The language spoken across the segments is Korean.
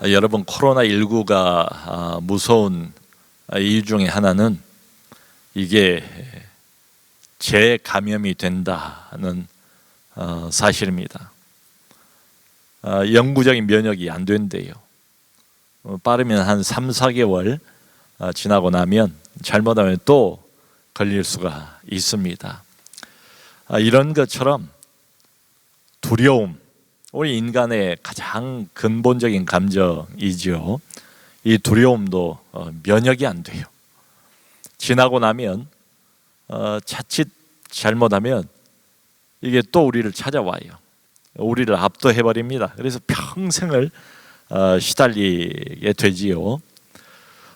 여러분, 코로나19가 무서운 이유 중에 하나는 이게 재감염이 된다는 사실입니다. 영구적인 면역이 안 된대요. 빠르면 한 3, 4개월 지나고 나면 잘못하면 또 걸릴 수가 있습니다. 이런 것처럼 두려움, 우리 인간의 가장 근본적인 감정이죠. 이 두려움도 면역이 안 돼요. 지나고 나면 자칫 잘못하면 이게 또 우리를 찾아와요. 우리를 압도해버립니다. 그래서 평생을 시달리게 되지요.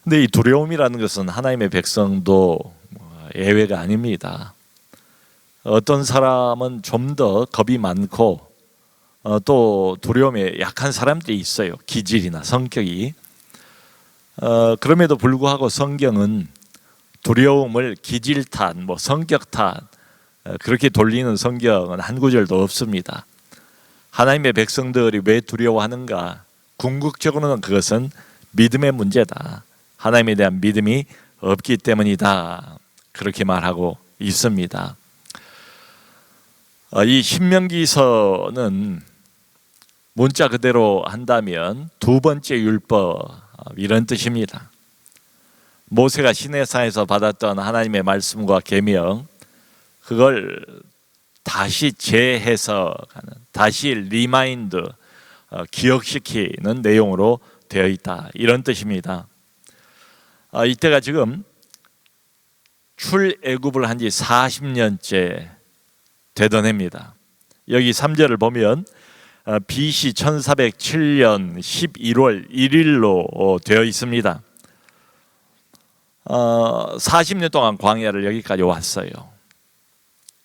근데 이 두려움이라는 것은 하나님의 백성도 예외가 아닙니다. 어떤 사람은 좀 더 겁이 많고 또 두려움에 약한 사람들이 있어요. 기질이나 성격이. 그럼에도 불구하고 성경은 두려움을 기질 탓, 성격 탓 그렇게 돌리는 성경은 한 구절도 없습니다. 하나님의 백성들이 왜 두려워하는가? 궁극적으로는 그것은 믿음의 문제다. 하나님에 대한 믿음이 없기 때문이다. 그렇게 말하고 있습니다. 이 신명기서는 문자 그대로 한다면 두 번째 율법 이런 뜻입니다. 모세가 시내산에서 받았던 하나님의 말씀과 계명, 그걸 다시 재해석하는, 다시 리마인드, 기억시키는 내용으로 되어 있다, 이런 뜻입니다. 이때가 지금 출애굽을 한 지 40년째 되던 해입니다. 여기 3절을 보면 BC 1407년 11월 1일로 되어 있습니다. 40년 동안 광야를 여기까지 왔어요.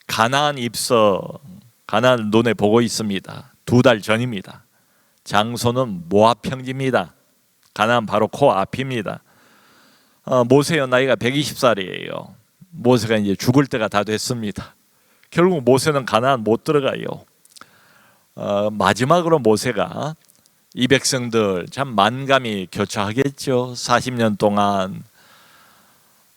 가나안 입성, 가나안 눈에 보고 있습니다. 2달 전입니다. 장소는 모압 평지입니다. 가나안 바로 코앞입니다. 모세의 나이가 120살이에요. 모세가 이제 죽을 때가 다 됐습니다. 결국 모세는 가나안 못 들어가요. 마지막으로 모세가 이 백성들 참 만감이 교차하겠죠. 40년 동안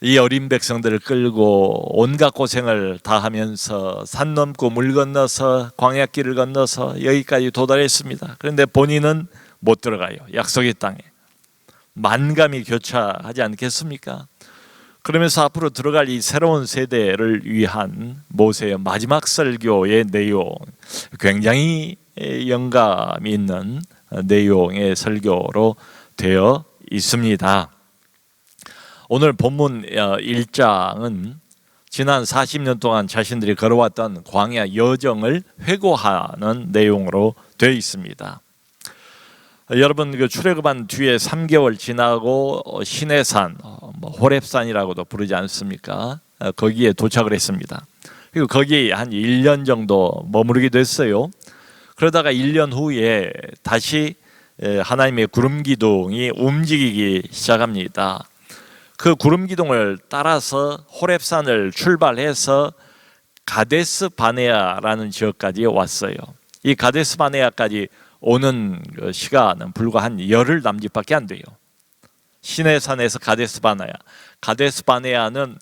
이 어린 백성들을 끌고 온갖 고생을 다 하면서 산 넘고 물 건너서 광야길을 건너서 여기까지 도달했습니다. 그런데 본인은 못 들어가요. 약속의 땅에. 만감이 교차하지 않겠습니까? 그러면서 앞으로 들어갈 이 새로운 세대를 위한 모세의 마지막 설교의 내용, 굉장히 영감이 있는 내용의 설교로 되어 있습니다. 오늘 본문 1장은 지난 40년 동안 자신들이 걸어왔던 광야 여정을 회고하는 내용으로 되어 있습니다. 여러분, 그 출애굽한 뒤에 3개월 지나고 시내산, 호렙산이라고도 부르지 않습니까? 거기에 도착을 했습니다. 그리고 거기에 한 1년 정도 머무르게 됐어요. 그러다가 1년 후에 다시 하나님의 구름 기둥이 움직이기 시작합니다. 그 구름 기둥을 따라서 호렙산을 출발해서 가데스 바네아라는 지역까지 왔어요. 이 가데스 바네아까지 오는 시간은 불과 한 열흘 남짓밖에 안 돼요. 시내산에서 가데스 바네아, 가데스 바네아는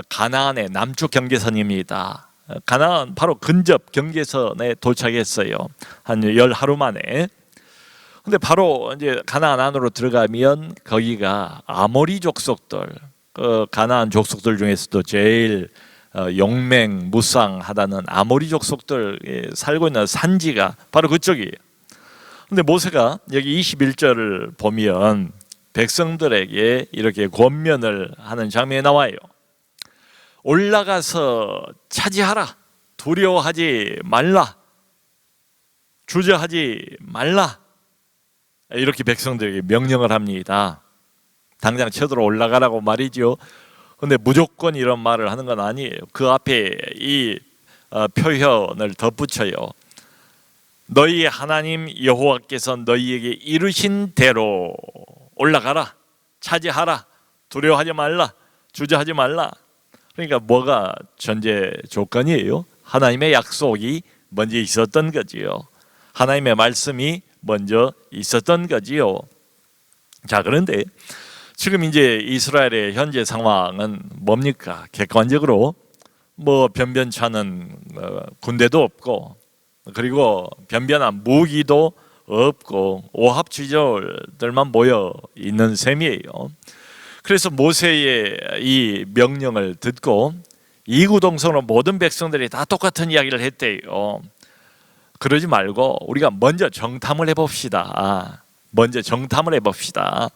가나안의 남쪽 경계선입니다. 가나안 바로 근접 경계선에 도착했어요. 한 열하루 만에. 근데 바로 이제 가나안 안으로 들어가면 거기가 아모리 족속들, 가나안 족속들 중에서도 제일 용맹무쌍하다는 아모리 족속들 살고 있는 산지가 바로 그쪽이에요. 근데 모세가 여기 21절을 보면 백성들에게 이렇게 권면을 하는 장면이 나와요. 올라가서 차지하라. 두려워하지 말라. 주저하지 말라. 이렇게 백성들에게 명령을 합니다. 당장 쳐들어 올라가라고 말이죠. 근데 무조건 이런 말을 하는 건 아니에요. 그 앞에 이 표현을 덧붙여요. 너희 하나님 여호와께서 너희에게 이르신 대로 올라가라, 차지하라, 두려워하지 말라, 주저하지 말라. 그러니까 뭐가 전제 조건이에요? 하나님의 약속이 먼저 있었던 거지요. 하나님의 말씀이 먼저 있었던 거지요. 자, 그런데 지금 이제 이스라엘의 현재 상황은 뭡니까? 객관적으로 변변찮은 군대도 없고, 그리고 변변한 무기도 없고 오합지졸들만 모여 있는 셈이에요. 그래서 모세의 이 명령을 듣고 이구동성으로 모든 백성들이 다 똑같은 이야기를 했대요. 그러지 말고 우리가 먼저 정탐을 해봅시다. 먼저 정탐을 해봅시다.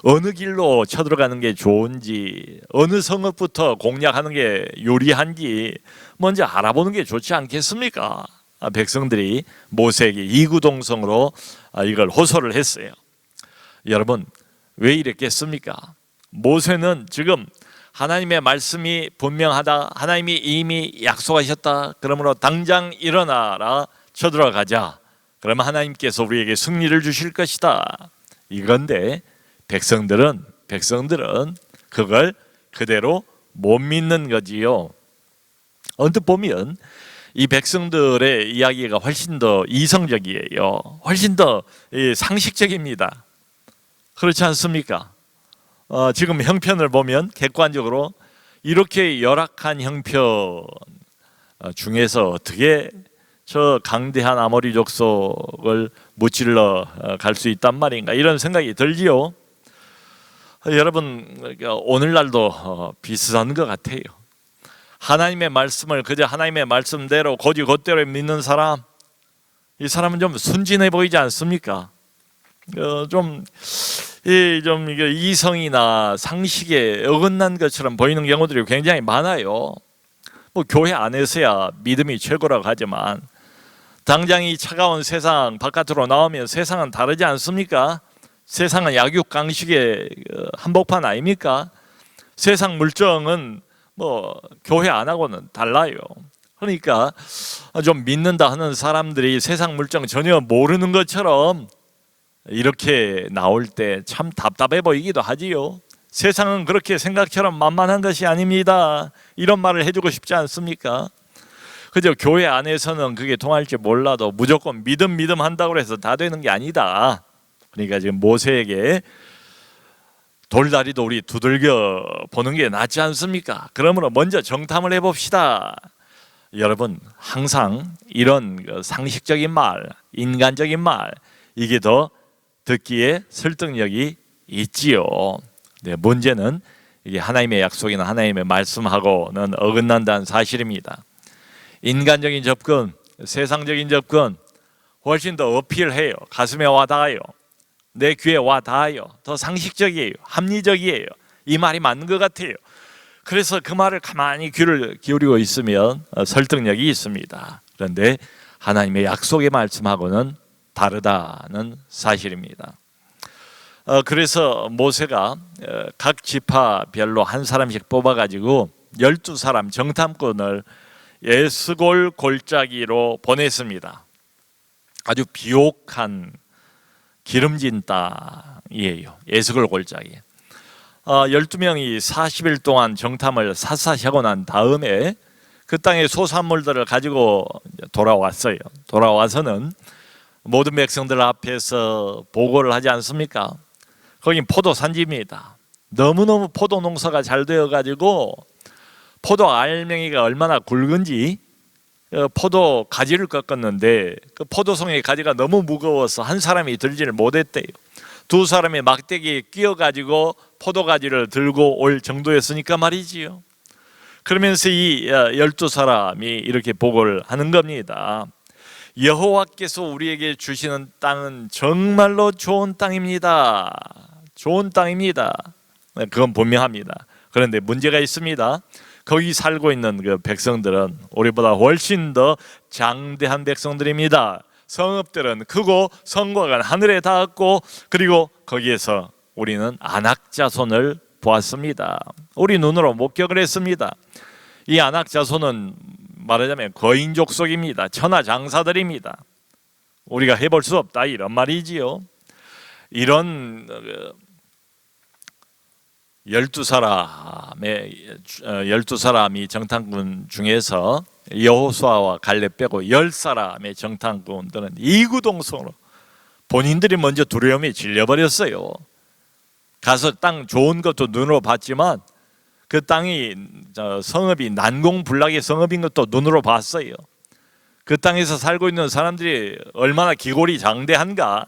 어느 길로 쳐들어가는 게 좋은지, 어느 성읍부터 공략하는 게 유리한지 먼저 알아보는 게 좋지 않겠습니까? 백성들이 모세에게 이구동성으로 이걸 호소를 했어요. 여러분, 왜 이랬겠습니까? 모세는 지금 하나님의 말씀이 분명하다, 하나님이 이미 약속하셨다, 그러므로 당장 일어나라, 쳐들어가자, 그러면 하나님께서 우리에게 승리를 주실 것이다, 이건데 백성들은 그걸 그대로 못 믿는 거지요. 언뜻 보면 이 백성들의 이야기가 훨씬 더 이성적이에요. 훨씬 더 상식적입니다. 그렇지 않습니까? 지금 형편을 보면 객관적으로 이렇게 열악한 형편 중에서 어떻게 저 강대한 아모리 족속을 무찔러 갈 수 있단 말인가, 이런 생각이 들지요. 여러분, 오늘날도 비슷한 것 같아요. 하나님의 말씀을 그저 하나님의 말씀대로 곧이곧대로 믿는 사람, 이 사람은 좀 순진해 보이지 않습니까? 좀 이게 이성이나 상식에 어긋난 것처럼 보이는 경우들이 굉장히 많아요. 교회 안에서야 믿음이 최고라고 하지만 당장 이 차가운 세상 바깥으로 나오면 세상은 다르지 않습니까? 세상은 약육강식의 한복판 아닙니까? 세상 물정은 교회 안하고는 달라요. 그러니까 좀 믿는다 하는 사람들이 세상 물정 전혀 모르는 것처럼 이렇게 나올 때 참 답답해 보이기도 하지요. 세상은 그렇게 생각처럼 만만한 것이 아닙니다, 이런 말을 해주고 싶지 않습니까? 그저 교회 안에서는 그게 통할지 몰라도 무조건 믿음 한다고 해서 다 되는 게 아니다. 그러니까 지금 모세에게 돌다리도 우리 두들겨 보는 게 낫지 않습니까? 그러므로 먼저 정탐을 해봅시다. 여러분, 항상 이런 상식적인 말, 인간적인 말, 이게 더 듣기에 설득력이 있지요. 네, 문제는 이게 하나님의 약속이나 하나님의 말씀하고는 어긋난다는 사실입니다. 인간적인 접근, 세상적인 접근 훨씬 더 어필해요. 가슴에 와닿아요. 내 귀에 와닿아요. 더 상식적이에요. 합리적이에요. 이 말이 맞는 것 같아요. 그래서 그 말을 가만히 귀를 기울이고 있으면 설득력이 있습니다. 그런데 하나님의 약속의 말씀하고는 다르다는 사실입니다. 그래서 모세가 각 지파별로 한 사람씩 뽑아가지고 12사람 정탐꾼을 에스골 골짜기로 보냈습니다. 아주 비옥한 기름진 땅이에요. 에스골 골짜기. 12명이 40일 동안 정탐을 샅샅이 하고 난 다음에 그 땅의 소산물들을 가지고 돌아왔어요. 돌아와서는 모든 백성들 앞에서 보고를 하지 않습니까? 거긴 포도 산지입니다. 너무너무 포도 농사가 잘 되어가지고 포도 알맹이가 얼마나 굵은지 포도 가지를 꺾었는데 그 포도송의 가지가 너무 무거워서 한 사람이 들지를 못했대요. 두 사람이 막대기에 끼어가지고 포도 가지를 들고 올 정도였으니까 말이지요. 그러면서 이 12사람이 이렇게 보고를 하는 겁니다. 여호와께서 우리에게 주시는 땅은 정말로 좋은 땅입니다. 좋은 땅입니다. 그건 분명합니다. 그런데 문제가 있습니다. 거기 살고 있는 그 백성들은 우리보다 훨씬 더 장대한 백성들입니다. 성읍들은 크고 성곽은 하늘에 닿았고, 그리고 거기에서 우리는 아낙 자손을 보았습니다. 우리 눈으로 목격을 했습니다. 이 아낙 자손은 말하자면 거인 족속입니다. 천하장사들입니다. 우리가 해볼 수 없다, 이런 말이지요. 이런 12사람이 정탐꾼 중에서 여호수아와 갈렙 빼고 10사람의 정탐꾼들은 이구동성으로 본인들이 먼저 두려움에 질려버렸어요. 가서 땅 좋은 것도 눈으로 봤지만 그 땅이 성읍이 난공불락의 성읍인 것도 눈으로 봤어요. 그 땅에서 살고 있는 사람들이 얼마나 기골이 장대한가.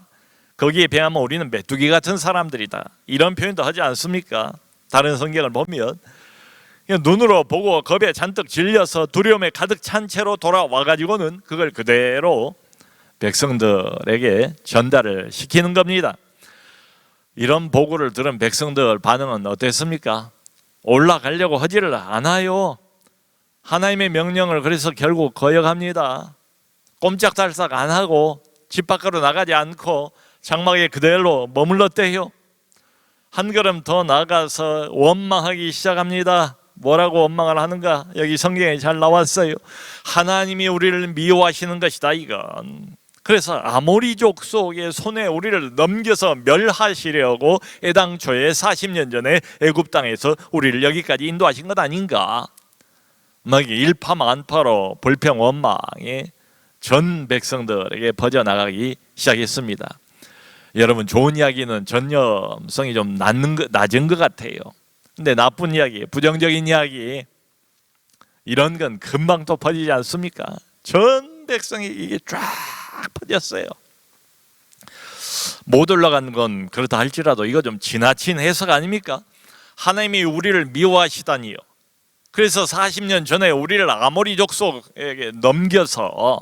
거기에 비하면 우리는 메뚜기 같은 사람들이다. 이런 표현도 하지 않습니까? 다른 성경을 보면 눈으로 보고 겁에 잔뜩 질려서 두려움에 가득 찬 채로 돌아와 가지고는 그걸 그대로 백성들에게 전달을 시키는 겁니다. 이런 보고를 들은 백성들 반응은 어땠습니까? 올라가려고 하지를 않아요. 하나님의 명령을 그래서 결국 거역합니다. 꼼짝달싹 안 하고 집 밖으로 나가지 않고 장막에 그대로 머물렀대요. 한 걸음 더 나가서 원망하기 시작합니다. 뭐라고 원망을 하는가? 여기 성경에 잘 나왔어요. 하나님이 우리를 미워하시는 것이다 이건. 그래서 아모리 족속의 손에 우리를 넘겨서 멸하시려고 애당초에 40년 전에 애굽 땅에서 우리를 여기까지 인도하신 것 아닌가? 막 일파만파로 불평 원망이 전 백성들에게 퍼져나가기 시작했습니다. 여러분, 좋은 이야기는 전념성이 좀 낮은 것 같아요. 근데 나쁜 이야기, 부정적인 이야기, 이런 건 금방 또 퍼지지 않습니까? 전 백성이 이게 쫙 퍼졌어요. 못 올라간 건 그렇다 할지라도 이거 좀 지나친 해석 아닙니까? 하나님이 우리를 미워하시다니요. 그래서 40년 전에 우리를 아모리 족속에게 넘겨서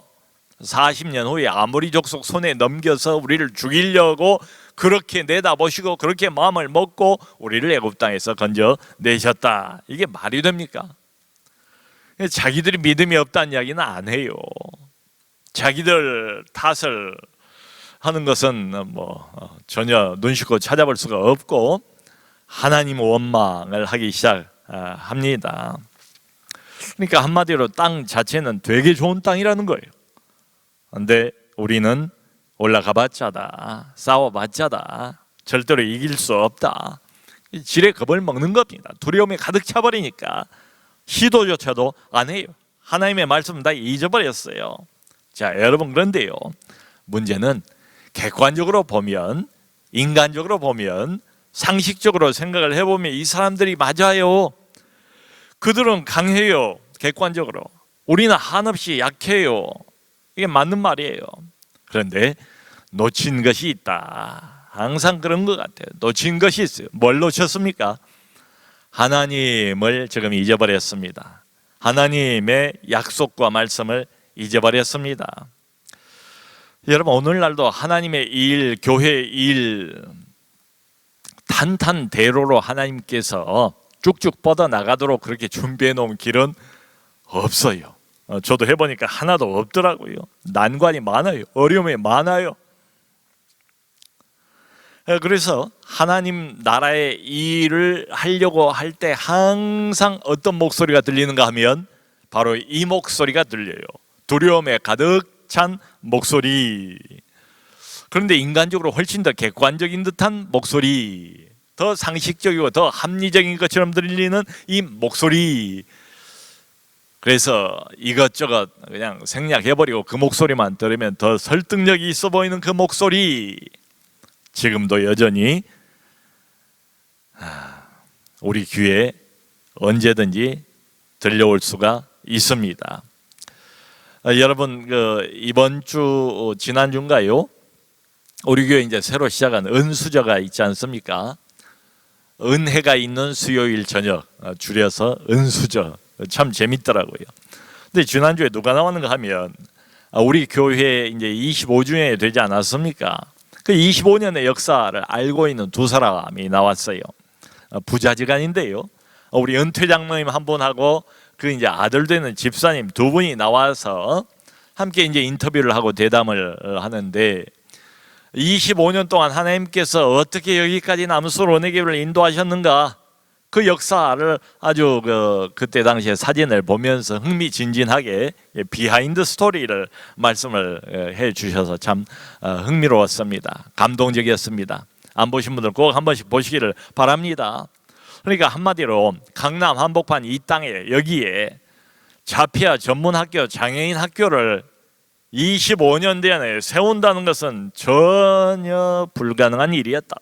40년 후에 아모리 족속 손에 넘겨서 우리를 죽이려고 그렇게 내다보시고 그렇게 마음을 먹고 우리를 애굽 땅에서 건져내셨다. 이게 말이 됩니까? 자기들이 믿음이 없다는 이야기는 안 해요. 자기들 탓을 하는 것은 전혀 눈 씻고 찾아볼 수가 없고 하나님 원망을 하기 시작합니다. 그러니까 한마디로 땅 자체는 되게 좋은 땅이라는 거예요. 그런데 우리는 올라가 봤자다, 싸워봤자다, 절대로 이길 수 없다. 지레 겁을 먹는 겁니다. 두려움에 가득 차버리니까 시도조차도 안 해요. 하나님의 말씀은 다 잊어버렸어요. 자, 여러분, 그런데요, 문제는 객관적으로 보면, 인간적으로 보면, 상식적으로 생각을 해보면 이 사람들이 맞아요. 그들은 강해요. 객관적으로. 우리는 한없이 약해요. 이게 맞는 말이에요. 그런데 놓친 것이 있다. 항상 그런 것 같아요. 놓친 것이 있어요. 뭘 놓쳤습니까? 하나님을 지금 잊어버렸습니다. 하나님의 약속과 말씀을 잊어버렸습니다. 여러분, 오늘날도 하나님의 일, 교회의 일 탄탄대로로 하나님께서 쭉쭉 뻗어나가도록 그렇게 준비해 놓은 길은 없어요. 저도 해보니까 하나도 없더라고요. 난관이 많아요. 어려움이 많아요. 그래서 하나님 나라의 일을 하려고 할 때 항상 어떤 목소리가 들리는가 하면 바로 이 목소리가 들려요. 두려움에 가득 찬 목소리. 그런데 인간적으로 훨씬 더 객관적인 듯한 목소리, 더 상식적이고 더 합리적인 것처럼 들리는 이 목소리. 그래서 이것저것 그냥 생략해버리고 그 목소리만 들으면 더 설득력이 있어 보이는 그 목소리, 지금도 여전히 우리 귀에 언제든지 들려올 수가 있습니다. 여러분, 이번 주 지난주인가요? 우리 교회 이제 새로 시작한 은수저가 있지 않습니까? 은혜가 있는 수요일 저녁, 줄여서 은수저. 참 재밌더라고요. 근데 지난주에 누가 나왔는가 하면 우리 교회 이제 25주년이 되지 않았습니까? 그 25년의 역사를 알고 있는 두 사람이 나왔어요. 부자지간인데요. 우리 은퇴 장로님 한 분하고 그 이제 아들 되는 집사님 두 분이 나와서 함께 이제 인터뷰를 하고 대담을 하는데, 25년 동안 하나님께서 어떻게 여기까지 남수로 은혜교회를 인도하셨는가, 그 역사를 아주 그때 당시에 사진을 보면서 흥미진진하게 비하인드 스토리를 말씀을 해 주셔서 참 흥미로웠습니다. 감동적이었습니다. 안 보신 분들 꼭 한 번씩 보시기를 바랍니다. 그러니까 한마디로 강남 한복판 이 땅에 여기에 자피아 전문학교, 장애인 학교를 25년 내에 세운다는 것은 전혀 불가능한 일이었다.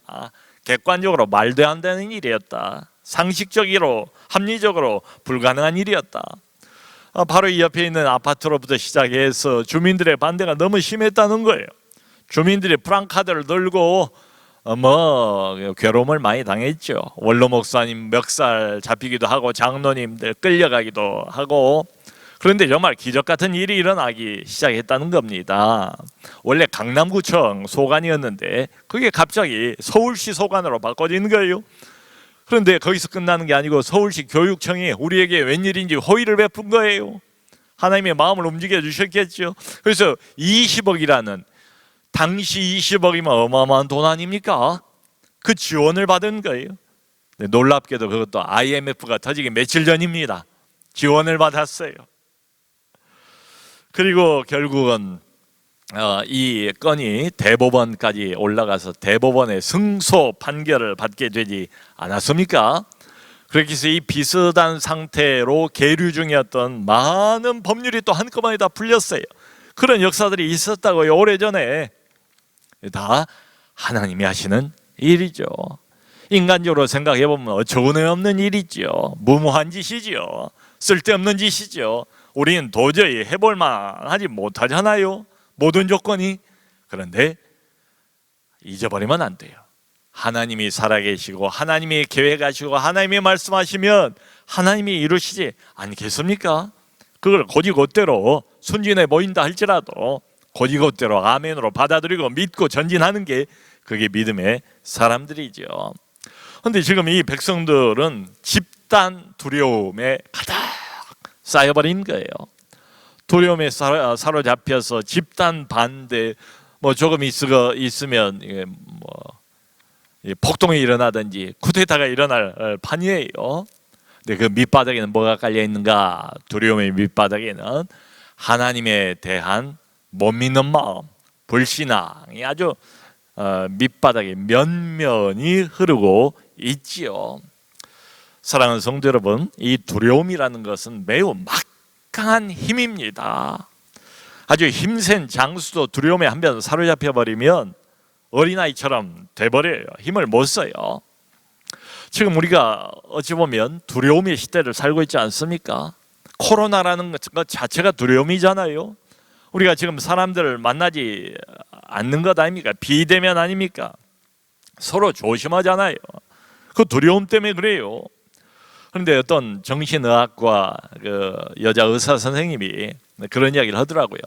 객관적으로 말도 안 되는 일이었다. 상식적으로 합리적으로 불가능한 일이었다. 바로 이 옆에 있는 아파트로부터 시작해서 주민들의 반대가 너무 심했다는 거예요. 주민들이 프랑카드를 들고 괴로움을 많이 당했죠. 원로 목사님 멱살 잡히기도 하고 장로님들 끌려가기도 하고. 그런데 정말 기적 같은 일이 일어나기 시작했다는 겁니다. 원래 강남구청 소관이었는데 그게 갑자기 서울시 소관으로 바꿔진 거예요. 그런데 거기서 끝나는 게 아니고 서울시 교육청이 우리에게 웬일인지 호의를 베푼 거예요. 하나님의 마음을 움직여 주셨겠죠. 그래서 20억이라는, 당시 20억이면 어마어마한 돈 아닙니까? 그 지원을 받은 거예요. 놀랍게도 그것도 IMF가 터지기 며칠 전입니다. 지원을 받았어요. 그리고 결국은 이 건이 대법원까지 올라가서 대법원의 승소 판결을 받게 되지 않았습니까? 그렇게 해서 이 비슷한 상태로 계류 중이었던 많은 법률이 또 한꺼번에 다 풀렸어요. 그런 역사들이 있었다고요. 오래전에. 다 하나님이 하시는 일이죠. 인간적으로 생각해 보면 어처구니없는 일이죠. 무모한 짓이죠. 쓸데없는 짓이죠. 우리는 도저히 해볼 만하지 못하잖아요. 모든 조건이. 그런데 잊어버리면 안 돼요. 하나님이 살아계시고 하나님이 계획하시고 하나님이 말씀하시면 하나님이 이루시지 않겠습니까? 그걸 고지곧대로 순진해 보인다 할지라도 고지곧대로 아멘으로 받아들이고 믿고 전진하는 게 그게 믿음의 사람들이죠. 그런데 지금 이 백성들은 집단 두려움에 가득 쌓여버린 거예요. 두려움에 사로잡혀서 집단 반대, 조금 있으면 폭동이 일어나든지 쿠데타가 일어날 판이에요. 근데 그 밑바닥에는 뭐가 깔려 있는가? 두려움의 밑바닥에는 하나님에 대한 못 믿는 마음, 불신앙이 아주 밑바닥에 면면이 흐르고 있지요. 사랑하는 성도 여러분, 이 두려움이라는 것은 매우 막강한 힘입니다. 아주 힘센 장수도 두려움에 한번 사로잡혀 버리면 어린아이처럼 돼버려요. 힘을 못 써요. 지금 우리가 어찌 보면 두려움의 시대를 살고 있지 않습니까? 코로나라는 것 자체가 두려움이잖아요. 우리가 지금 사람들을 만나지 않는 것 아닙니까? 비대면 아닙니까? 서로 조심하잖아요. 그 두려움 때문에 그래요. 그런데 어떤 정신의학과 여자 의사 선생님이 그런 이야기를 하더라고요.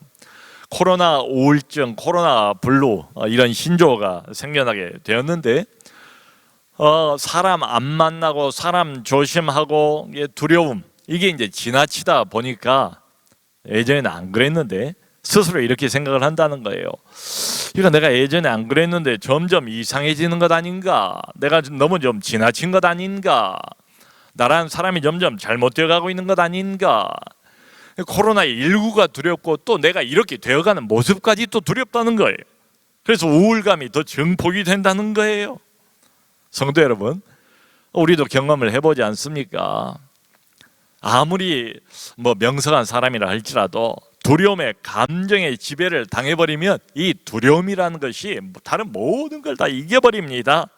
코로나 우울증, 코로나 블루 이런 신조어가 생겨나게 되었는데 사람 안 만나고 사람 조심하고 두려움, 이게 이제 지나치다 보니까 예전에는 안 그랬는데 스스로 이렇게 생각을 한다는 거예요. 그러니까 내가 예전에 안 그랬는데 점점 이상해지는 것 아닌가? 내가 너무 좀 지나친 것 아닌가? 나라는 사람이 점점 잘못되어 가고 있는 것 아닌가? 코로나19가 두렵고 또 내가 이렇게 되어가는 모습까지 또 두렵다는 거예요. 그래서 우울감이 더 증폭이 된다는 거예요. 성도 여러분, 우리도 경험을 해보지 않습니까? 아무리 명석한 사람이라 할지라도 두려움의 감정의 지배를 당해버리면 이 두려움이라는 것이 다른 모든 걸 다 이겨버립니다.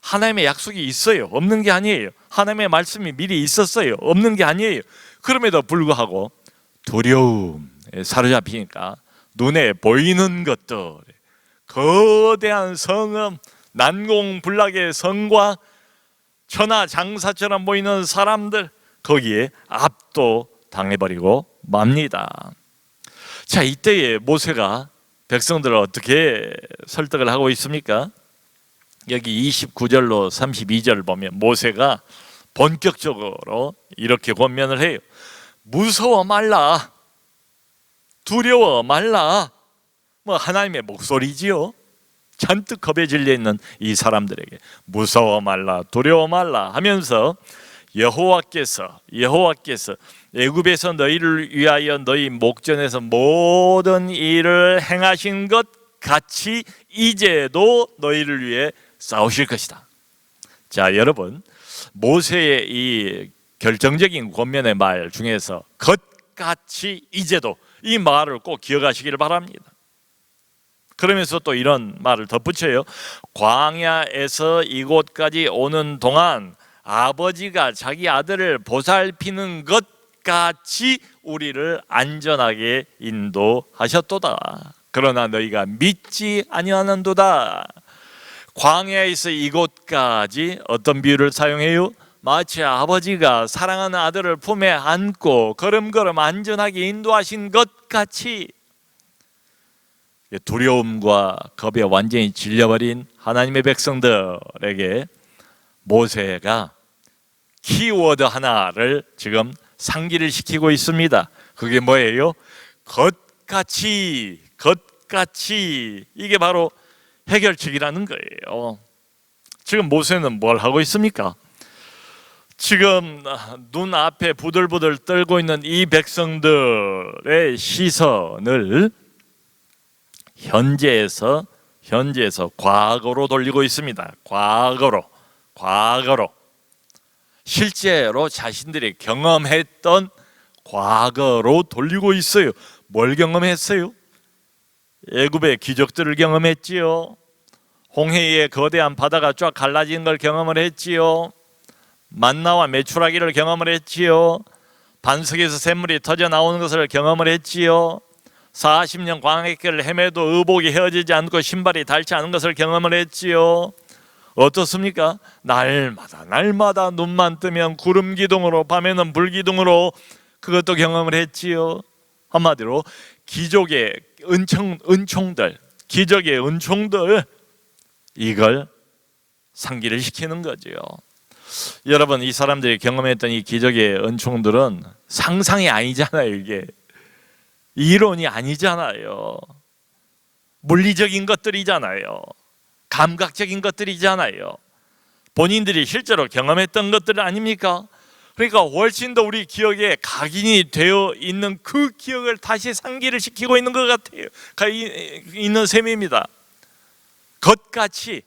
하나님의 약속이 있어요. 없는 게 아니에요. 하나님의 말씀이 미리 있었어요. 없는 게 아니에요. 그럼에도 불구하고 두려움에 사로잡히니까 눈에 보이는 것들, 거대한 성읍, 난공불락의 성과 천하장사처럼 보이는 사람들, 거기에 압도당해버리고 맙니다. 자, 이때에 모세가 백성들을 어떻게 설득을 하고 있습니까? 여기 29절로 32절 보면 모세가 본격적으로 이렇게 권면을 해요. 무서워 말라, 두려워 말라. 하나님의 목소리지요. 잔뜩 겁에 질려 있는 이 사람들에게 무서워 말라, 두려워 말라 하면서 여호와께서 애굽에서 너희를 위하여 너희 목전에서 모든 일을 행하신 것 같이 이제도 너희를 위해 싸우실 것이다. 자, 여러분, 모세의 이 결정적인 권면의 말 중에서 것같이 이제도, 이 말을 꼭 기억하시길 바랍니다. 그러면서 또 이런 말을 덧붙여요. 광야에서 이곳까지 오는 동안 아버지가 자기 아들을 보살피는 것 같이 우리를 안전하게 인도하셨도다. 그러나 너희가 믿지 아니하는도다. 광야에서 이곳까지 어떤 비유를 사용해요? 마치 아버지가 사랑하는 아들을 품에 안고 걸음걸음 안전하게 인도하신 것 같이 두려움과 겁에 완전히 질려버린 하나님의 백성들에게 모세가 키워드 하나를 지금 상기를 시키고 있습니다. 그게 뭐예요? 겉같이, 겉같이. 이게 바로 해결책이라는 거예요. 지금 모세는 뭘 하고 있습니까? 지금 눈앞에 부들부들 떨고 있는 이 백성들의 시선을 현재에서 과거로 돌리고 있습니다. 과거로. 실제로 자신들이 경험했던 과거로 돌리고 있어요. 뭘 경험했어요? 애굽의 기적들을 경험했지요. 홍해의 거대한 바다가 쫙 갈라진 걸 경험을 했지요. 만나와 메추라기를 경험을 했지요. 반석에서 샘물이 터져 나오는 것을 경험을 했지요. 40년 광야길을 헤매도 의복이 헤어지지 않고 신발이 닳지 않은 것을 경험을 했지요. 어떻습니까? 날마다 눈만 뜨면 구름 기둥으로, 밤에는 불 기둥으로 그것도 경험을 했지요. 한마디로 기적의 은총들, 기적의 은총들, 이걸 상기를 시키는 거죠. 여러분, 이 사람들이 경험했던 이 기적의 은총들은 상상이 아니잖아요. 이게 이론이 아니잖아요. 물리적인 것들이잖아요. 감각적인 것들이잖아요. 본인들이 실제로 경험했던 것들 아닙니까? 그러니까 훨씬 더 우리 기억에 각인이 되어 있는 그 기억을 다시 상기를 시키고 있는 것 같아요. 있는 셈입니다. 겉같이.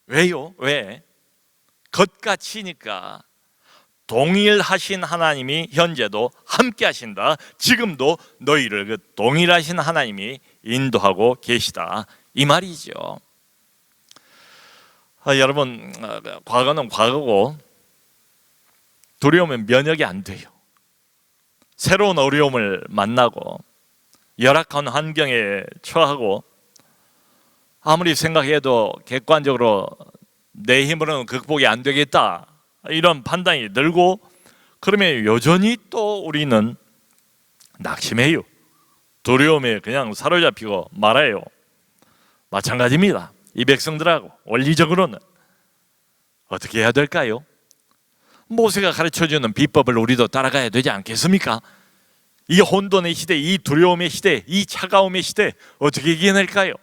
왜요? 왜? 겉같이니까 동일하신 하나님이 현재도 함께 하신다. 지금도 너희를 그 동일하신 하나님이 인도하고 계시다, 이 말이죠. 여러분, 과거는 과거고 두려우면 면역이 안 돼요. 새로운 어려움을 만나고 열악한 환경에 처하고 아무리 생각해도 객관적으로 내 힘으로는 극복이 안 되겠다, 이런 판단이 들고, 그러면 여전히 또 우리는 낙심해요. 두려움에 그냥 사로잡히고 말아요. 마찬가지입니다. 이 백성들하고 원리적으로는 어떻게 해야 될까요? 모세가 가르쳐주는 비법을 우리도 따라가야 되지 않겠습니까? 이 혼돈의 시대, 이 두려움의 시대, 이 차가움의 시대 어떻게 이겨낼까요?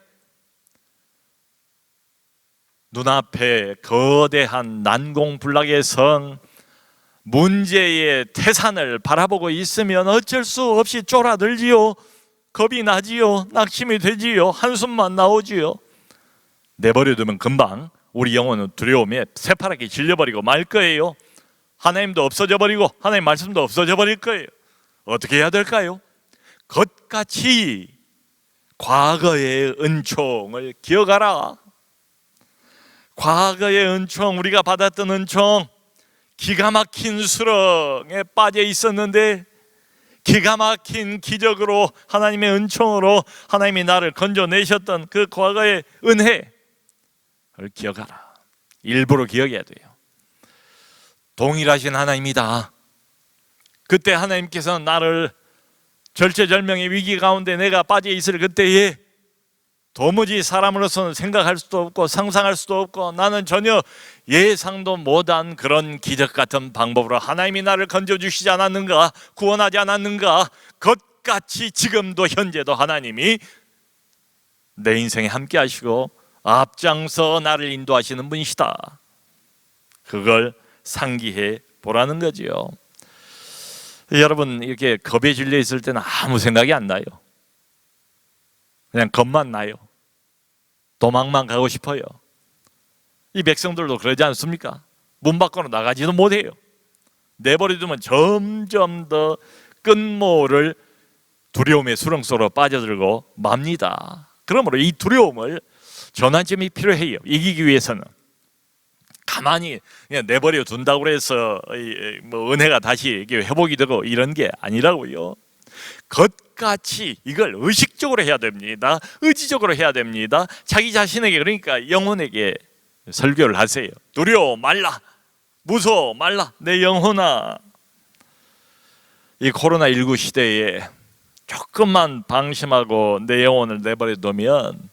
눈앞에 거대한 난공불락의 성, 문제의 태산을 바라보고 있으면 어쩔 수 없이 쫄아들지요. 겁이 나지요. 낙심이 되지요. 한숨만 나오지요. 내버려두면 금방 우리 영혼은 두려움에 새파랗게 질려버리고 말 거예요. 하나님도 없어져 버리고 하나님 말씀도 없어져 버릴 거예요. 어떻게 해야 될까요? 겉같이 과거의 은총을 기억하라. 과거의 은총, 우리가 받았던 은총, 기가 막힌 수렁에 빠져 있었는데 기가 막힌 기적으로, 하나님의 은총으로 하나님이 나를 건져내셨던 그 과거의 은혜를 기억하라. 일부러 기억해야 돼요. 동일하신 하나님이다. 그때 하나님께서는 나를 절체절명의 위기 가운데 내가 빠져 있을 그때에 도무지 사람으로서는 생각할 수도 없고 상상할 수도 없고 나는 전혀 예상도 못한 그런 기적 같은 방법으로 하나님이 나를 건져주시지 않았는가, 구원하지 않았는가. 겉같이 지금도 현재도 하나님이 내 인생에 함께 하시고 앞장서 나를 인도하시는 분이시다. 그걸 상기해 보라는 거지요. 여러분, 이렇게 겁에 질려 있을 때는 아무 생각이 안 나요. 그냥 겁만 나요. 도망만 가고 싶어요. 이 백성들도 그러지 않습니까? 문 밖으로 나가지도 못해요. 내버려두면 점점 더 끝모를 두려움의 수렁 속으로 빠져들고 맙니다. 그러므로 이 두려움을 전환점이 필요해요. 이기기 위해서는 가만히 그냥 내버려 둔다고 해서 뭐 은혜가 다시 회복이 되고 이런 게 아니라고요. 것같이 이걸 의식적으로 해야 됩니다. 의지적으로 해야 됩니다. 자기 자신에게, 그러니까 영혼에게 설교를 하세요. 두려워 말라, 무서워 말라, 내 영혼아. 이 코로나19 시대에 조금만 방심하고 내 영혼을 내버려 두면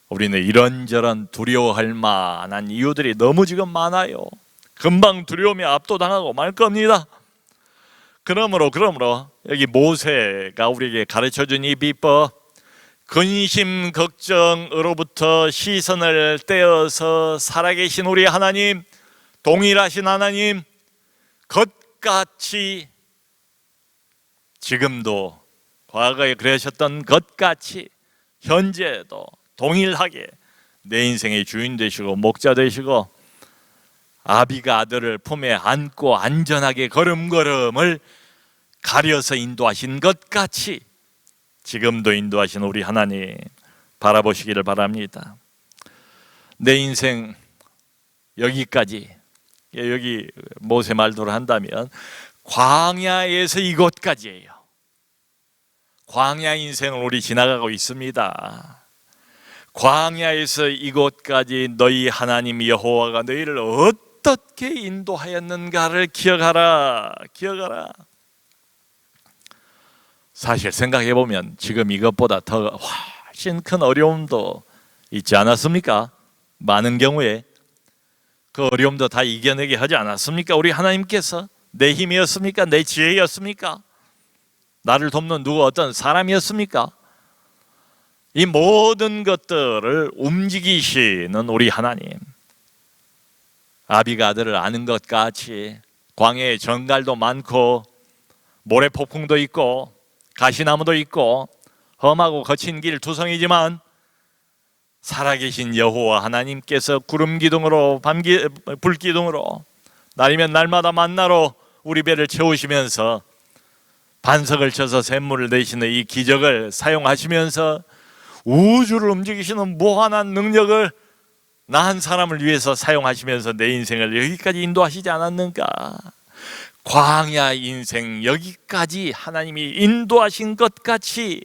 우리는 이런저런 두려워할 만한 이유들이 너무 지금 많아요. 금방 두려움에 압도당하고 말 겁니다. 그러므로 여기 모세가 우리에게 가르쳐준 이 비법, 근심 걱정으로부터 시선을 떼어서 살아계신 우리 하나님, 동일하신 하나님, 것같이 지금도 과거에 그러셨던 것같이 현재도 동일하게 내 인생의 주인 되시고 목자 되시고 아비가 아들을 품에 안고 안전하게 걸음걸음을 가려서 인도하신 것 같이 지금도 인도하신 우리 하나님 바라보시기를 바랍니다. 내 인생 여기까지, 여기 모세 말대로 한다면 광야에서 이곳까지예요. 광야 인생을 우리 지나가고 있습니다. 광야에서 이곳까지 너희 하나님 여호와가 너희를 어떻게 인도하였는가를 기억하라. 사실 생각해 보면 지금 이것보다 더 훨씬 큰 어려움도 있지 않았습니까? 많은 경우에 그 어려움도 다 이겨내게 하지 않았습니까? 우리 하나님께서 내 힘이었습니까? 내 지혜였습니까? 나를 돕는 누구 어떤 사람이었습니까? 이 모든 것들을 움직이시는 우리 하나님, 아비가 아들을 아는 것 같이 광야에 정갈도 많고 모래폭풍도 있고 가시나무도 있고 험하고 거친 길 투성이지만 살아계신 여호와 하나님께서 구름 기둥으로 불 기둥으로 날이면 날마다 만나로 우리 배를 채우시면서 반석을 쳐서 샘물을 내시는 이 기적을 사용하시면서 우주를 움직이시는 무한한 능력을 나 한 사람을 위해서 사용하시면서 내 인생을 여기까지 인도하시지 않았는가? 광야 인생 여기까지 하나님이 인도하신 것 같이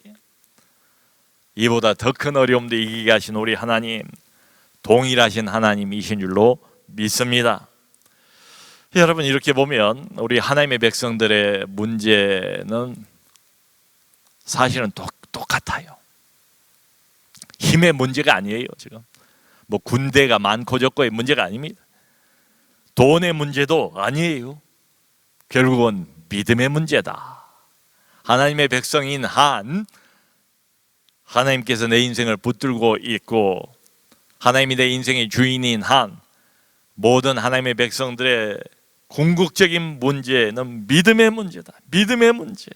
이보다 더 큰 어려움도 이기게 하신 우리 하나님, 동일하신 하나님이신 줄로 믿습니다. 여러분, 이렇게 보면 우리 하나님의 백성들의 문제는 사실은 똑같아요. 힘의 문제가 아니에요. 지금 뭐 군대가 많고 적고의 문제가 아닙니다. 돈의 문제도 아니에요. 결국은 믿음의 문제다. 하나님의 백성인 한 하나님께서 내 인생을 붙들고 있고 하나님이 내 인생의 주인인 한 모든 하나님의 백성들의 궁극적인 문제는 믿음의 문제다. 믿음의 문제.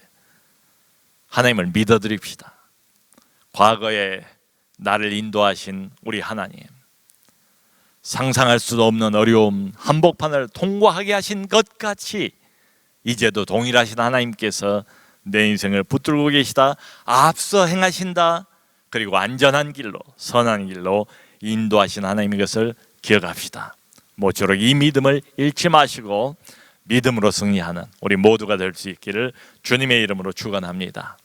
하나님을 믿어드립시다. 과거에 나를 인도하신 우리 하나님, 상상할 수도 없는 어려움 한복판을 통과하게 하신 것 같이 이제도 동일하신 하나님께서 내 인생을 붙들고 계시다, 앞서 행하신다, 그리고 안전한 길로, 선한 길로 인도하신 하나님의 것을 기억합시다. 모쪼록 이 믿음을 잃지 마시고 믿음으로 승리하는 우리 모두가 될 수 있기를 주님의 이름으로 축원합니다.